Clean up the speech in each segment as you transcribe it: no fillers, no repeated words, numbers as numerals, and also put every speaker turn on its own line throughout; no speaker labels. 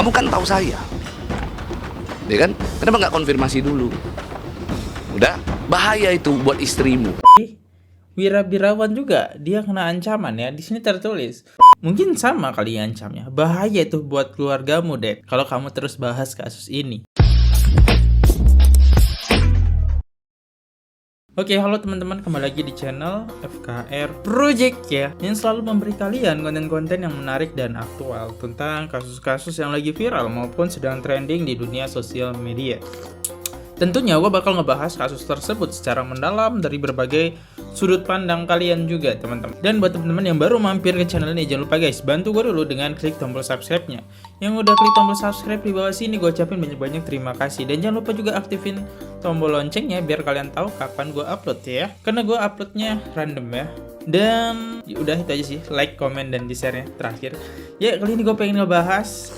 Kamu kan tahu saya, ya kan? Kenapa nggak konfirmasi dulu? Udah, bahaya itu buat istrimu.
Wira-wirawan juga dia kena ancaman ya. Di sini tertulis. Mungkin sama kali ancamnya. Bahaya itu buat keluargamu, Dek, kalau kamu terus bahas kasus ini. Oke, halo teman-teman, kembali lagi di channel FKR Project ya, yang selalu memberi kalian konten-konten yang menarik dan aktual tentang kasus-kasus yang lagi viral maupun sedang trending di dunia sosial media. Tentunya gue bakal ngebahas kasus tersebut secara mendalam dari berbagai sudut pandang kalian juga, teman-teman. Dan buat teman-teman yang baru mampir ke channel ini, jangan lupa guys, bantu gue dulu dengan klik tombol subscribe-nya. Yang udah klik tombol subscribe di bawah sini, gue ucapin banyak-banyak terima kasih. Dan jangan lupa juga aktifin tombol loncengnya biar kalian tahu kapan gue upload ya. Karena gue uploadnya random ya. Dan udah itu aja sih, like, comment, dan di share-nya terakhir. Ya, kali ini gue pengen ngebahas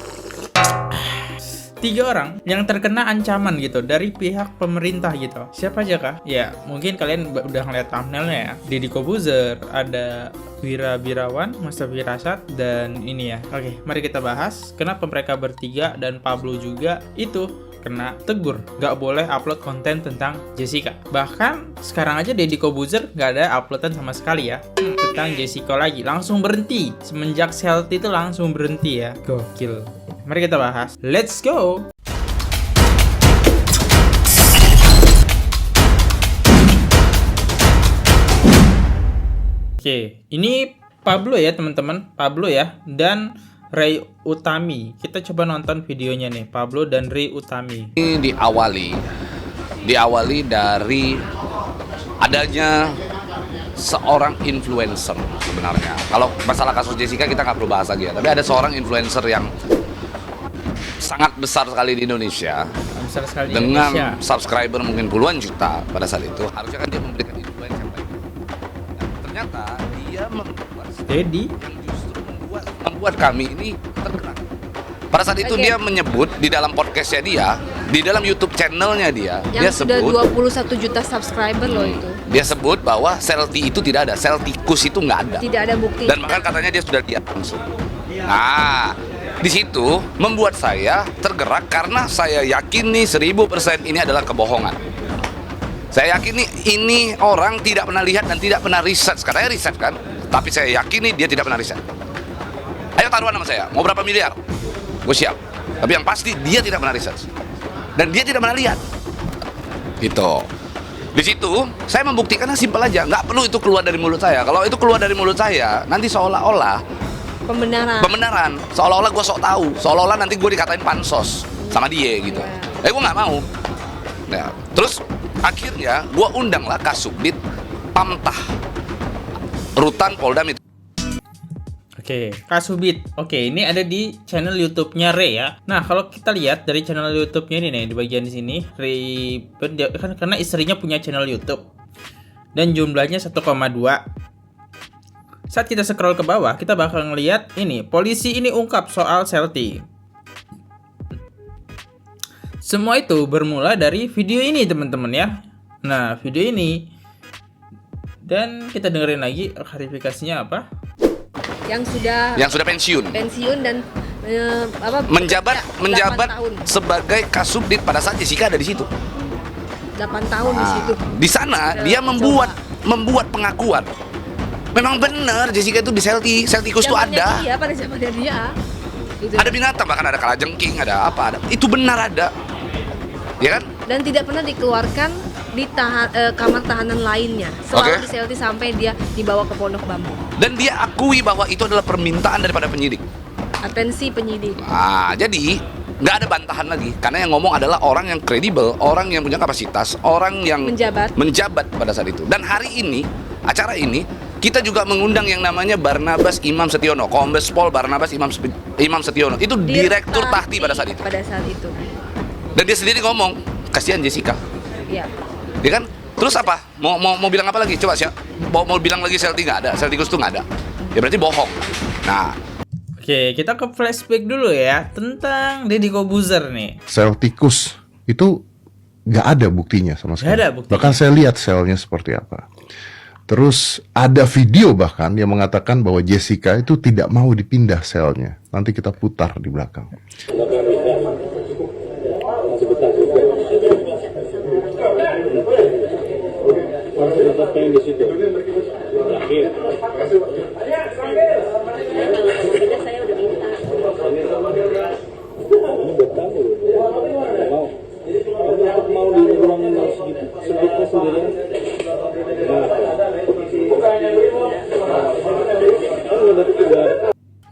3 orang yang terkena ancaman gitu dari pihak pemerintah gitu. Siapa aja kah? Ya, mungkin kalian udah ngeliat thumbnailnya ya. Deddy Kobuzer, ada Wira-wirawan, Masa Firasat, dan ini ya. Oke, mari kita bahas kenapa mereka bertiga dan Pablo juga itu kena tegur, gak boleh upload konten tentang Jessica. Bahkan sekarang aja Deddy Kobuzer gak ada uploadan sama sekali ya tentang Jessica lagi, langsung berhenti. Semenjak Selti itu langsung berhenti ya. Gokil. Mari kita bahas. Let's go. Oke, ini Pablo ya teman-teman. Pablo ya, dan Ray Utami. Kita coba nonton videonya nih, Pablo dan Ray Utami.
Ini diawali dari adanya seorang influencer sebenarnya. Kalau masalah kasus Jessica kita nggak perlu bahas lagi ya. Tapi ada seorang influencer yang sangat besar sekali di Indonesia,
Besar sekali di
dengan
Indonesia.
subscriber mungkin puluhan juta pada saat itu. Harusnya kan dia memberikan influence yang baik. Nah, ternyata dia membuat
Deddy
yang justru membuat kami ini tergerak. Pada saat itu dia menyebut di dalam podcastnya dia, di dalam YouTube channelnya dia,
yang
dia
sudah
sebut
21 juta subscriber loh itu.
dia sebut bahwa Selti itu tidak ada, sel tikus itu nggak ada.
Tidak ada bukti.
Dan bahkan katanya dia sudah lihat langsung. Nah, di situ membuat saya tergerak karena saya yakin nih 1000% ini adalah kebohongan. Saya yakin nih ini orang tidak pernah lihat dan tidak pernah riset. Katanya riset kan, tapi saya yakin nih dia tidak pernah riset. Ayo taruhan sama saya, mau berapa miliar? Gue siap. Tapi yang pasti dia tidak pernah riset dan dia tidak pernah lihat. Gitu. Di situ saya membuktikannya simpel aja, nggak perlu itu keluar dari mulut saya. Kalau itu keluar dari mulut saya, nanti seolah-olah pembenaran, seolah-olah gue sok tahu, seolah-olah nanti gue dikatain pansos sama dia gitu. Gue nggak mau. Nah, terus akhirnya gue undanglah Kasubdit Pamtah Rutan Polda Metro.
Oke, Kasubit. Oke, ini ada di channel YouTube-nya Ray ya. Nah, kalau kita lihat dari channel YouTube-nya ini nih, di bagian sini, Ray kan karena istrinya punya channel YouTube dan jumlahnya 1,2. Saat kita scroll ke bawah, kita bakal ngelihat ini, polisi ini ungkap soal Selti. Semua itu bermula dari video ini, teman-teman ya. Nah, video ini. Dan kita dengerin lagi klarifikasinya apa?
Yang sudah
pensiun
dan
menjabat
8 tahun.
sebagai Kasubdit pada saat Jessica ada di situ.
8 tahun di situ.
Di sana dia membuat pengakuan. Memang benar Jessica itu di Seltikus itu ada.
Iya, pada zamannya dia. Gitu.
Ada binatang, bahkan ada kalajengking, ada apa, ada. Itu benar ada. Ya kan?
Dan tidak pernah dikeluarkan di kamar tahanan lainnya. Selalu di Selti sampai dia dibawa ke Pondok Bambu.
Dan dia akui bahwa itu adalah permintaan daripada penyidik.
Atensi penyidik.
Jadi nggak ada bantahan lagi, karena yang ngomong adalah orang yang kredibel, orang yang punya kapasitas, orang yang menjabat pada saat itu. Dan hari ini, acara ini, kita juga mengundang yang namanya Barnabas Imam Setiono, Kombes Pol Barnabas Imam Setiono. Itu Direktur Tahti pada saat itu. Dan dia sendiri ngomong, kasihan Jessica.
Iya.
Ya kan? Terus apa? Mau bilang apa lagi? Coba siap. Mau bilang lagi Selti nggak ada, Seltikus itu nggak ada. Ya berarti bohong. Nah.
Oke, kita ke flashback dulu ya tentang Deddy Kobuzer nih.
Sel tikus itu nggak ada buktinya sama sekali.
Nggak ada buktinya.
Bahkan saya lihat selnya seperti apa. Terus ada video bahkan yang mengatakan bahwa Jessica itu tidak mau dipindah selnya. Nanti kita putar di belakang.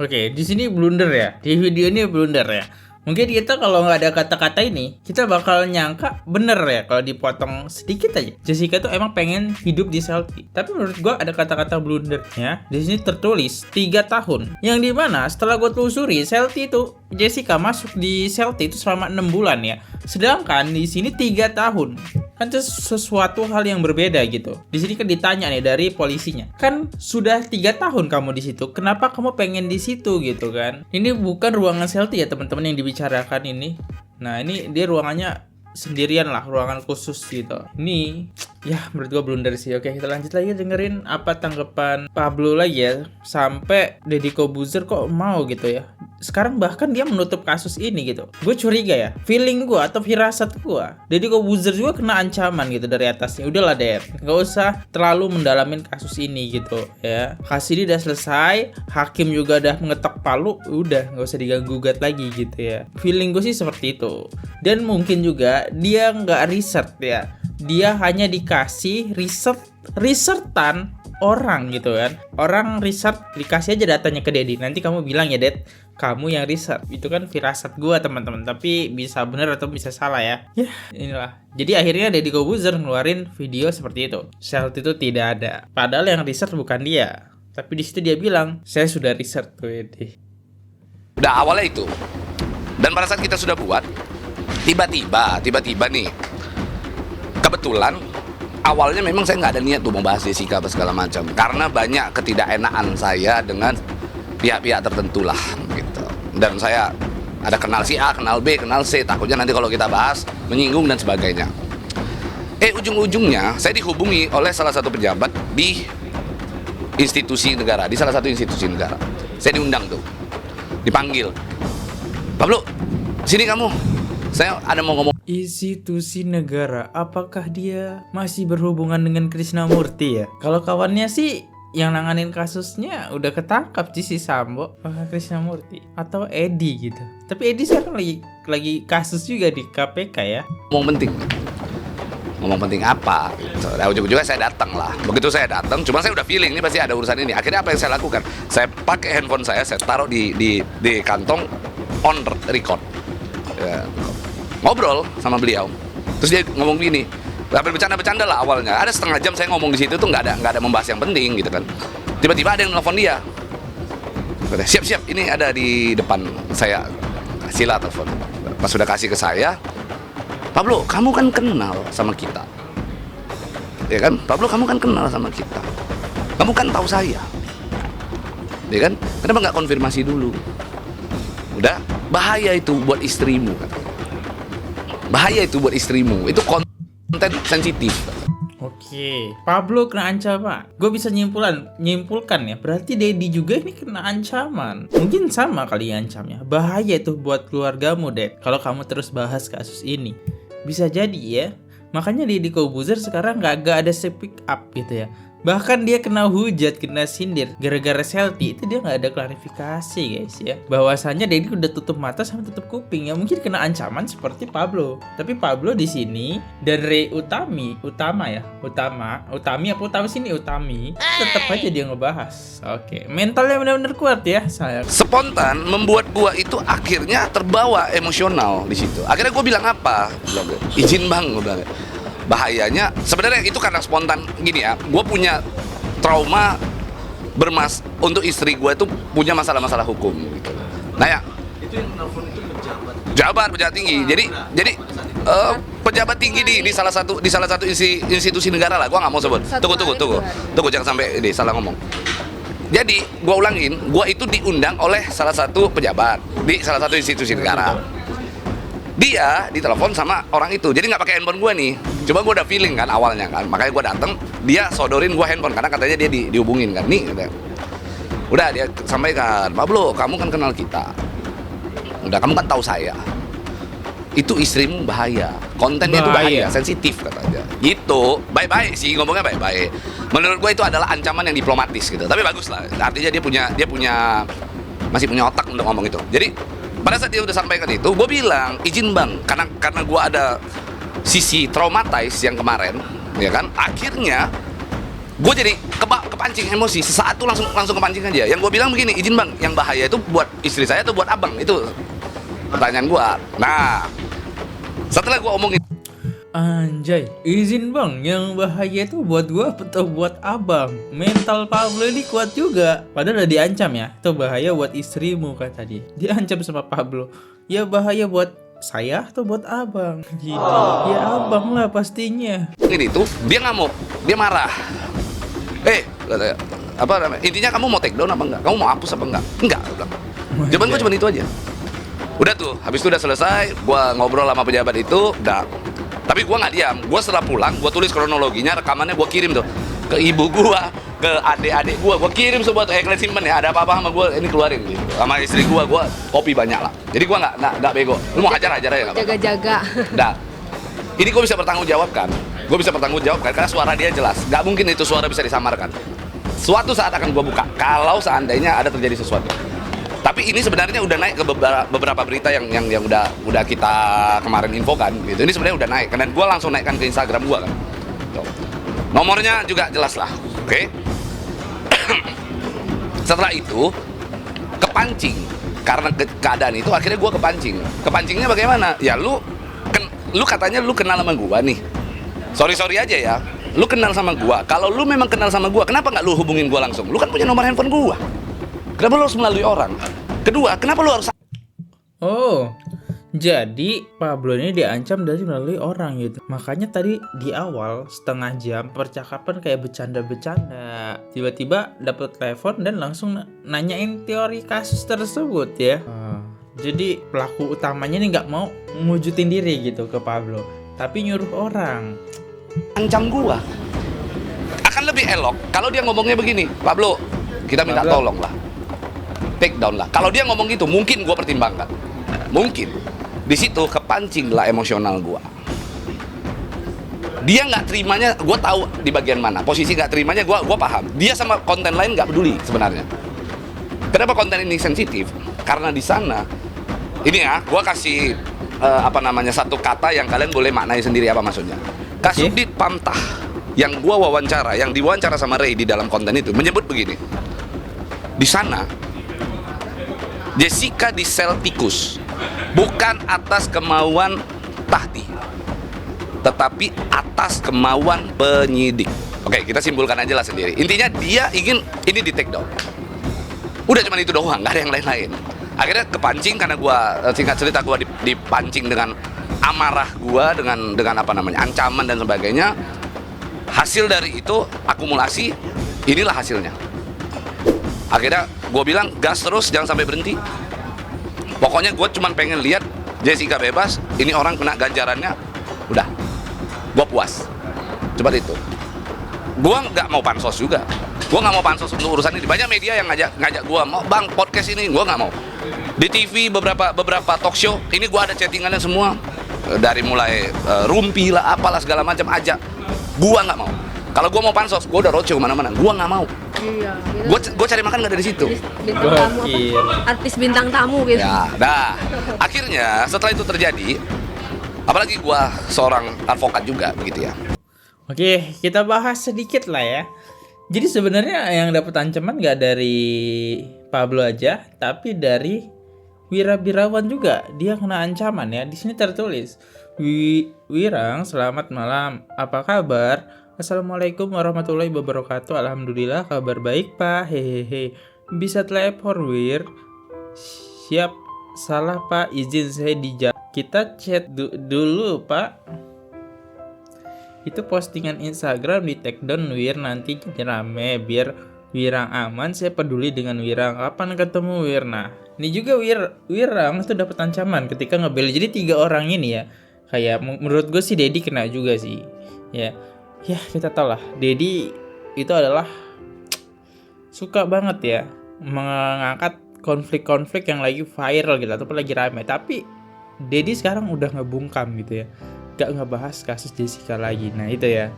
Oke, di sini blunder ya. Di video ini blunder ya. Mungkin kita kalau nggak ada kata-kata ini, kita bakal nyangka bener ya kalau dipotong sedikit aja. Jessica tuh emang pengen hidup di Celtic. Tapi menurut gua ada kata-kata blundernya. Di sini tertulis 3 tahun. Yang dimana setelah gue telusuri, Celtic itu Jessica masuk di Celtic itu selama 6 bulan ya. Sedangkan di sini 3 tahun. Kan itu sesuatu hal yang berbeda gitu. Di sini kan ditanya nih dari polisinya. Kan sudah 3 tahun kamu di situ. Kenapa kamu pengen di situ gitu kan? Ini bukan ruangan Celtic ya teman-teman yang dibicarakan ini. Nah, ini dia ruangannya sendirian lah, ruangan khusus gitu. Ini ya menurut gua blunder sih. Oke, kita lanjut lagi dengerin apa tanggapan Pablo lagi ya. Sampai Deddy Corbuzier kok mau gitu ya. Sekarang bahkan dia menutup kasus ini gitu. Gue curiga ya, feeling gue atau firasat gue, Deddy Corbuzier juga kena ancaman gitu dari atasnya. Udahlah Dad, gak usah terlalu mendalamin kasus ini gitu ya. Kasus ini udah selesai, hakim juga udah mengetok palu, udah gak usah diganggu-gugat lagi gitu ya. Feeling gue sih seperti itu. Dan mungkin juga dia gak riset ya. Dia hanya dikasih risetan orang gitu kan. Orang riset dikasih aja datanya ke Deddy. Nanti kamu bilang ya Dad, kamu yang riset. Itu kan firasat gua teman-teman. Tapi bisa benar atau bisa salah ya. Ya inilah. Jadi akhirnya Deddy Corbuzier ngeluarin video seperti itu. Celtic itu tidak ada. Padahal yang riset bukan dia. Tapi di situ dia bilang, saya sudah riset tuh Deddy.
Udah awalnya itu. Dan pada saat kita sudah buat, tiba-tiba nih, kebetulan awalnya memang saya nggak ada niat tuh membahas Jessica apa segala macam, karena banyak ketidakenaan saya dengan pihak-pihak tertentu lah gitu. Dan saya ada kenal si A, kenal B, kenal C, takutnya nanti kalau kita bahas menyinggung dan sebagainya. Ujung-ujungnya saya dihubungi oleh salah satu pejabat di institusi negara, di salah satu institusi negara. Saya diundang tuh, dipanggil, Pablo, sini kamu, saya ada mau ngomong.
Institusi negara, apakah dia masih berhubungan dengan Krisnamurti ya? Kalau kawannya sih yang nanganin kasusnya udah ketangkap si Sambo, apakah Krisnamurti atau Edi gitu. Tapi Edi sekarang lagi kasus juga di KPK ya.
Ngomong penting apa gitu. Nah, ujung-ujungnya saya datang lah. Begitu saya datang, cuma saya udah feeling ini pasti ada urusan ini. Akhirnya apa yang saya lakukan? Saya pakai handphone saya taruh di kantong on record. Ya, ngobrol sama beliau. Terus dia ngomong gini, bercanda-bercanda lah awalnya. Ada setengah jam saya ngomong di situ tuh nggak ada membahas yang penting gitu kan. Tiba-tiba ada yang nelfon dia. Siap, ini ada di depan saya. Sila telepon. Pas sudah kasih ke saya, Pablo, kamu kan kenal sama kita. Ya kan? Pablo, kamu kan kenal sama kita. Kamu kan tahu saya. Ya kan? Kenapa nggak konfirmasi dulu? Udah, bahaya itu buat istrimu katanya. Bahaya itu buat istrimu. Itu konten sensitif.
Oke, Pablo kena ancaman. Gue bisa nyimpulkan ya. Berarti Deddy juga ini kena ancaman. Mungkin sama kali ancamnya. Bahaya itu buat keluargamu, Dad. Kalau kamu terus bahas kasus ini, bisa jadi ya. Makanya Deddy Corbuzier sekarang gak ada speak up gitu ya. Bahkan dia kena hujat, kena sindir gara-gara Celtic itu dia nggak ada klarifikasi guys ya. Bahwasannya Deddy udah tutup mata sama tutup kuping ya. Mungkin kena ancaman seperti Pablo. Tapi Pablo di sini dan Utami tetap aja dia ngebahas. Oke, mentalnya benar-benar kuat ya saya.
Spontan membuat gua itu akhirnya terbawa emosional di situ. Akhirnya gua bilang apa? Izin bang, gua bilang. Bahayanya sebenarnya itu karena spontan gini ya, gue punya trauma untuk istri gue itu punya masalah-masalah hukum gitu. Nah ya, itu yang nelfon itu pejabat tinggi. Jadi pejabat tinggi di salah satu institusi negara lah. Gue nggak mau sebut. Tunggu jangan sampai ini salah ngomong. Jadi gue ulangin, gue itu diundang oleh salah satu pejabat di salah satu institusi negara. Dia ditelepon sama orang itu, jadi nggak pakai handphone gue nih. Coba gue udah feeling kan awalnya kan, makanya gue dateng, dia sodorin gue handphone karena katanya dia dihubungin kan. Nih, katanya. Udah dia sampaikan, Pablo, kamu kan kenal kita, udah kamu kan tahu saya. Itu istrimu bahaya, kontennya itu bahaya, sensitif katanya. Gitu, baik-baik sih ngomongnya baik-baik. Menurut gue itu adalah ancaman yang diplomatis gitu, tapi bagus lah. Artinya dia masih punya otak untuk ngomong itu. Jadi pada saat dia udah sampaikan itu, gue bilang izin bang, karena gue ada sisi traumatized yang kemarin, ya kan. Akhirnya gue jadi kepancing emosi, sesaat tuh langsung kepancing aja. Yang gue bilang begini, izin bang, yang bahaya itu buat istri saya atau buat abang? Itu pertanyaan gue. Nah, setelah gue omongin,
Anjay, izin bang, yang bahaya itu buat gua atau buat abang? Mental Pablo ini kuat juga. Padahal udah diancam ya, itu bahaya buat istrimu kata dia. Diancam sama Pablo. Ya bahaya buat saya atau buat abang? Gitu. Ya abang lah pastinya.
ini tuh dia ngamuk, dia marah. Katanya, apa namanya? Intinya kamu mau take down apa enggak? Kamu mau hapus apa enggak? Enggak, dia bilang. Jawaban gue cuma itu aja. Udah tuh, habis itu udah selesai, gue ngobrol sama pejabat itu, udah. Tapi gue nggak diam, gue setelah pulang, gue tulis kronologinya, rekamannya gue kirim tuh ke ibu gue, ke adik-adik gue kirim semua tuh, kalian simpen ya, ada apa-apa sama gue, ini keluarin gitu. Sama istri gue copy banyak lah. Jadi gue nggak bego, lu mau hajar aja ya nggak apa-apa.
Jaga-jaga.
Nah, ini gue bisa bertanggung jawab kan, karena suara dia jelas, nggak mungkin itu suara bisa disamarkan. Suatu saat akan gue buka, kalau seandainya ada terjadi sesuatu. Tapi ini sebenarnya udah naik ke beberapa berita yang udah kita kemarin infokan gitu. Ini sebenarnya udah naik, dan gue langsung naikkan ke Instagram gue kan. Tuh. Nomornya juga jelas lah, oke? Setelah itu kepancing karena keadaan itu, akhirnya gue kepancing. Kepancingnya bagaimana? Ya lu katanya lu kenal sama gue nih. Sorry aja ya. Lu kenal sama gue. Kalau lu memang kenal sama gue, kenapa nggak lu hubungin gue langsung? Lu kan punya nomor handphone gue. Kenapa lu harus melalui orang? Kedua, kenapa lu harus...
Oh, jadi Pablo ini diancam dari melalui orang gitu. Makanya tadi di awal setengah jam percakapan kayak bercanda-bercanda. Tiba-tiba dapet telepon dan langsung nanyain teori kasus tersebut ya. Jadi pelaku utamanya ini nggak mau mewujudin diri gitu ke Pablo, tapi nyuruh orang.
Ancam gua. Akan lebih elok kalau dia ngomongnya begini, Pablo, kita minta tolong lah, take down lah. Kalau dia ngomong gitu, mungkin gua pertimbangkan. Mungkin di situ kepancing lah emosional gua. Dia nggak terimanya, gua tahu di bagian mana. Posisi nggak terimanya gua paham. Dia sama konten lain nggak peduli sebenarnya. Kenapa konten ini sensitif? Karena di sana, ini ya, gua kasih satu kata yang kalian boleh maknai sendiri apa maksudnya. Kasubdit Pamtah yang gua wawancara, yang diwawancara sama Ray di dalam konten itu menyebut begini. Di sana Jessica di sel tikus bukan atas kemauan Tahti, tetapi atas kemauan penyidik. Oke, kita simpulkan aja lah sendiri. Intinya dia ingin ini di take down. Udah cuma itu doang, nggak ada yang lain-lain. Akhirnya kepancing karena gua, singkat cerita, gua dipancing dengan amarah gua, dengan ancaman dan sebagainya. Hasil dari itu akumulasi, inilah hasilnya. Akhirnya gue bilang gas terus, jangan sampai berhenti. Pokoknya gue cuma pengen lihat Jessica bebas, ini orang kena ganjarannya, udah, gue puas. Coba itu. Gue nggak mau pansos juga. Gue nggak mau pansos untuk urusan ini. Banyak media yang ngajak gue, mau bang podcast ini, gue nggak mau. Di TV beberapa talk show, ini gue ada chattingannya semua. Dari mulai rumpi lah, apalah segala macam aja. Gue nggak mau. Kalau gue mau pansos, gue udah roadshow kemana-mana. Gue nggak mau.
Iya.
Gue cari makan nggak dari situ.
Bintang tamu apa? Artis bintang tamu gitu.
Ya, dah. Akhirnya setelah itu terjadi, apalagi gue seorang advokat juga, begitu ya.
Oke, kita bahas sedikit lah ya. Jadi sebenarnya yang dapat ancaman nggak dari Pablo aja, tapi dari Wira-Birawan juga. Dia kena ancaman ya. Di sini tertulis, Wirang, selamat malam. Apa kabar? Assalamualaikum warahmatullahi wabarakatuh. Alhamdulillah kabar baik pak. Hehehe. Bisa telepon Wir? Siap. Salah pak, izin saya dijawab. Kita chat dulu pak. Itu postingan Instagram di take down Wir, nanti jadi rame. Biar Wirang aman, saya peduli dengan Wirang. Kapan ketemu Wir? Nah, Ini juga Wirang tuh dapat ancaman ketika ngebel. Jadi 3 orang ini ya, kayak menurut gue sih Dedi kena juga sih. Ya kita tahu lah, Dedi itu adalah suka banget ya mengangkat konflik-konflik yang lagi viral gitu ataupun lagi rame. Tapi Dedi sekarang udah ngebungkam gitu ya, gak ngebahas kasus Jessica lagi. Nah itu ya,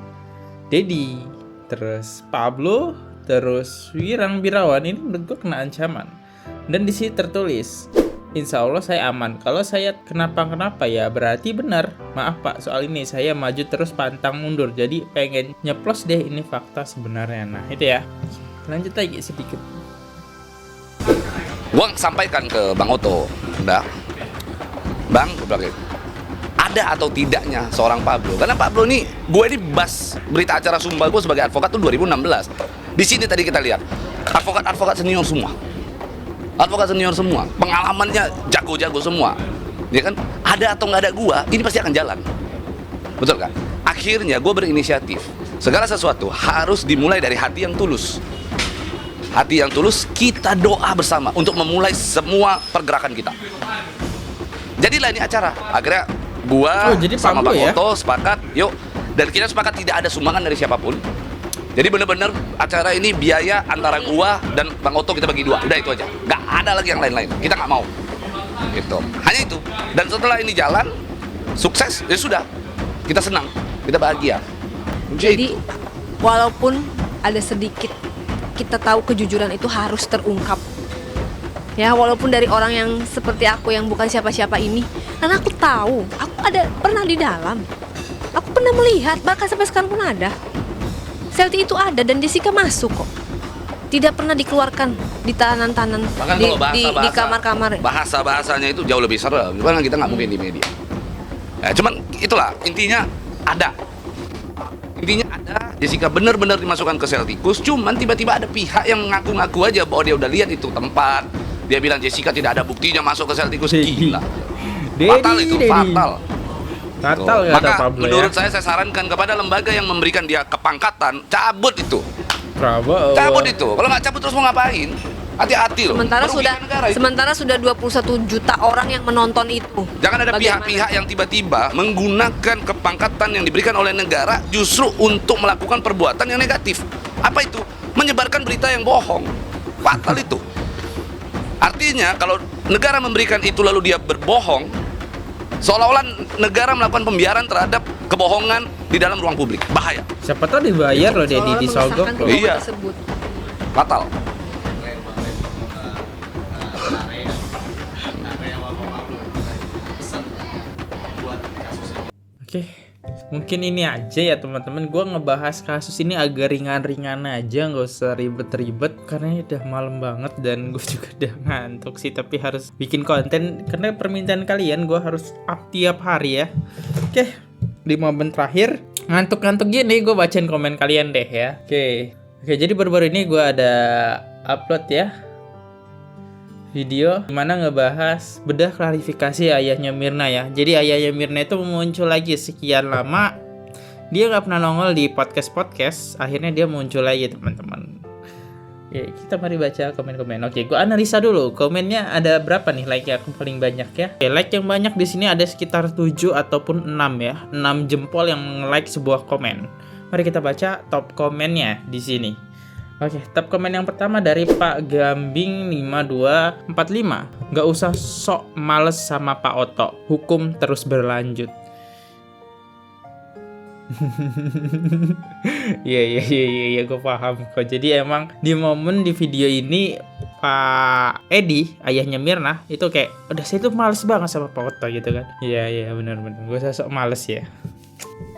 Dedi, terus Pablo, terus Wirang Birawan ini menurut gue kena ancaman. Dan di sini tertulis, insya Allah saya aman. Kalau saya kenapa ya berarti benar. Maaf Pak, soal ini saya maju terus pantang mundur. Jadi pengen nyeplos deh, ini fakta sebenarnya. Nah itu ya. Lanjut lagi sedikit.
Gua sampaikan ke Bang Oto, Bang, ada atau tidaknya seorang Pablo? Karena Pablo nih, gue ini bas berita acara sumpah gue sebagai advokat tuh 2016. Di sini tadi kita lihat advokat senior semua. Advokat senior semua, pengalamannya jago-jago semua, ya kan? Ada atau nggak ada gua, ini pasti akan jalan, betul kan? Akhirnya gue berinisiatif. Segala sesuatu harus dimulai dari hati yang tulus. Hati yang tulus, kita doa bersama untuk memulai semua pergerakan kita. Jadilah ini acara. Akhirnya gua sama Bang Oto sepakat, yuk, dan kita sepakat tidak ada sumbangan dari siapapun. Jadi bener-bener acara ini biaya antara gua dan Bang Oto kita bagi 2. Udah itu aja. Gak ada lagi yang lain-lain. Kita nggak mau. Gitu. Hanya itu. Dan setelah ini jalan sukses, ya sudah. Kita senang, kita bahagia.
Jadi walaupun ada sedikit, kita tahu kejujuran itu harus terungkap. Ya, walaupun dari orang yang seperti aku yang bukan siapa-siapa ini, karena aku tahu, aku pernah di dalam. Aku pernah melihat, bahkan sampai sekarang pun ada. Selti itu ada dan Jessica masuk kok. Tidak pernah dikeluarkan di tahanan-tahanan, di kamar-kamar.
Bahasa-bahasanya itu jauh lebih serem. Cuman kita nggak mungkin di media. Ya, cuman itulah intinya ada. Intinya ada. Jessica benar-benar dimasukkan ke sel tikus. Cuman tiba-tiba ada pihak yang ngaku-ngaku aja bahwa dia udah lihat itu tempat. Dia bilang Jessica tidak ada buktinya masuk ke sel tikus. Gila. Fatal itu, fatal.
Fatal.
Maka menurut saya sarankan kepada lembaga yang memberikan dia kepangkatan, cabut itu. Cabut itu. Kalau nggak cabut terus mau ngapain? Hati-hati loh.
Sementara sudah 21 juta orang yang menonton itu.
Jangan ada pihak-pihak yang tiba-tiba menggunakan kepangkatan yang diberikan oleh negara justru untuk melakukan perbuatan yang negatif. Apa itu? Menyebarkan berita yang bohong. Fatal itu. Artinya kalau negara memberikan itu lalu dia berbohong, seolah-olah negara melakukan pembiaran terhadap kebohongan di dalam ruang publik. Bahaya.
Siapa tahu dibayar loh Dedi disogok.
Iya. Fatal.
Oke, mungkin ini aja ya teman-teman. Gue ngebahas kasus ini agak ringan-ringan aja, nggak usah ribet-ribet karena udah malam banget dan gue juga udah ngantuk sih. Tapi harus bikin konten karena permintaan kalian, gue harus up tiap hari ya. Oke, di momen terakhir ngantuk-ngantuk gini gue bacain komen kalian deh ya. Oke, jadi baru-baru ini gue ada upload ya video dimana ngebahas bedah klarifikasi ayahnya Mirna ya. Jadi ayahnya Mirna itu muncul lagi sekian lama, dia nggak pernah nongol di podcast, akhirnya dia muncul lagi teman-teman. Ya, kita mari baca komen-komen. Oke, gue analisa dulu komennya ada berapa nih like yang paling banyak ya. Oke, like yang banyak di sini ada sekitar 7 ataupun 6 ya, 6 jempol yang like sebuah komen. Mari kita baca top komennya di sini. Oke, top komen yang pertama dari Pak Gambing 5245. Gak usah sok males sama Pak Oto, hukum terus berlanjut. Iya, gue paham kok. Jadi emang di momen di video ini Pak Edi, ayahnya Mirna, itu kayak udah saya tuh males banget sama Pak Oto gitu kan. Iya, benar-benar. Gue sok males ya.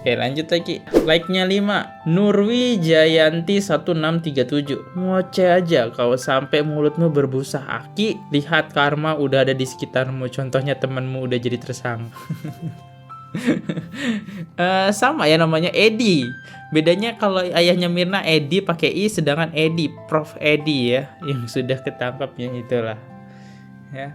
Oke, lanjut lagi. Like-nya 5. Nurwi Jayanti 1637. Ngoceh aja kau sampai mulutmu berbusa aki. Lihat karma udah ada di sekitarmu. Contohnya temanmu udah jadi tersangka. Sama ya namanya Edi. Bedanya kalau ayahnya Mirna Edi pakai I, sedangkan Edi Prof Edi ya yang sudah ketangkapnya itulah. Ya.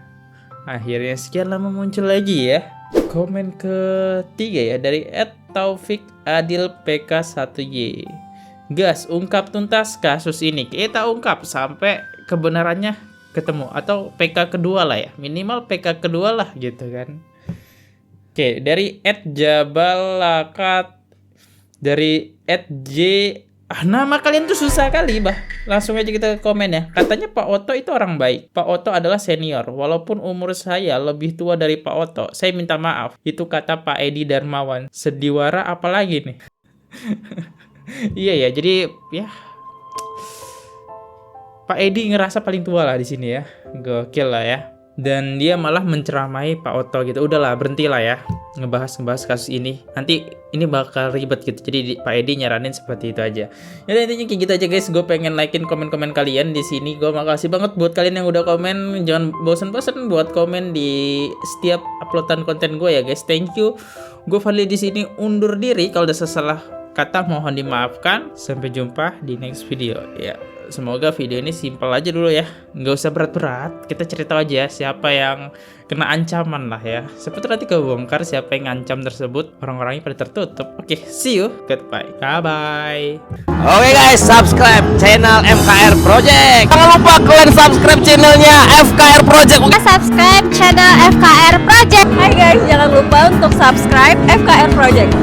Akhirnya sekian lama muncul lagi ya. Komen ketiga ya dari Taufik Adil PK1Y. Gas, ungkap tuntas kasus ini. Kita ungkap sampai kebenarannya ketemu, atau PK kedua lah ya, minimal PK kedua lah gitu kan. Oke, dari @jabalakat, dari @j, nama kalian tuh susah kali bah. Langsung aja kita komen ya. Katanya Pak Oto itu orang baik. Pak Oto adalah senior. Walaupun umur saya lebih tua dari Pak Oto, saya minta maaf. Itu kata Pak Edi Darmawan. Sediwara apalagi nih? Iya ya, jadi ya Pak Edi ngerasa paling tua lah di sini ya. Gokil lah ya. Dan dia malah menceramai Pak Oto gitu. Udahlah, berhentilah ya ngebahas kasus ini. Nanti ini bakal ribet gitu. Jadi Pak Edi nyaranin seperti itu aja. Ya intinya kayak gitu aja guys. Gue pengen likein komen-komen kalian di sini. Gue makasih banget buat kalian yang udah komen. Jangan bosan-bosan buat komen di setiap uploadan konten gue ya guys. Thank you. Gue Fadli di sini undur diri. Kalau udah salah kata mohon dimaafkan. Sampai jumpa di next video ya. Semoga video ini simpel aja dulu ya, nggak usah berat-berat. Kita cerita aja siapa yang kena ancaman lah ya. Seperti nanti kebongkar siapa yang ngancam tersebut, orang-orangnya pada tertutup. Oke, see you, goodbye, bye.
Oke guys, subscribe channel FKR Project. Jangan lupa kalian subscribe channelnya FKR Project.
Subscribe channel FKR Project. Hai guys, jangan lupa untuk subscribe FKR Project.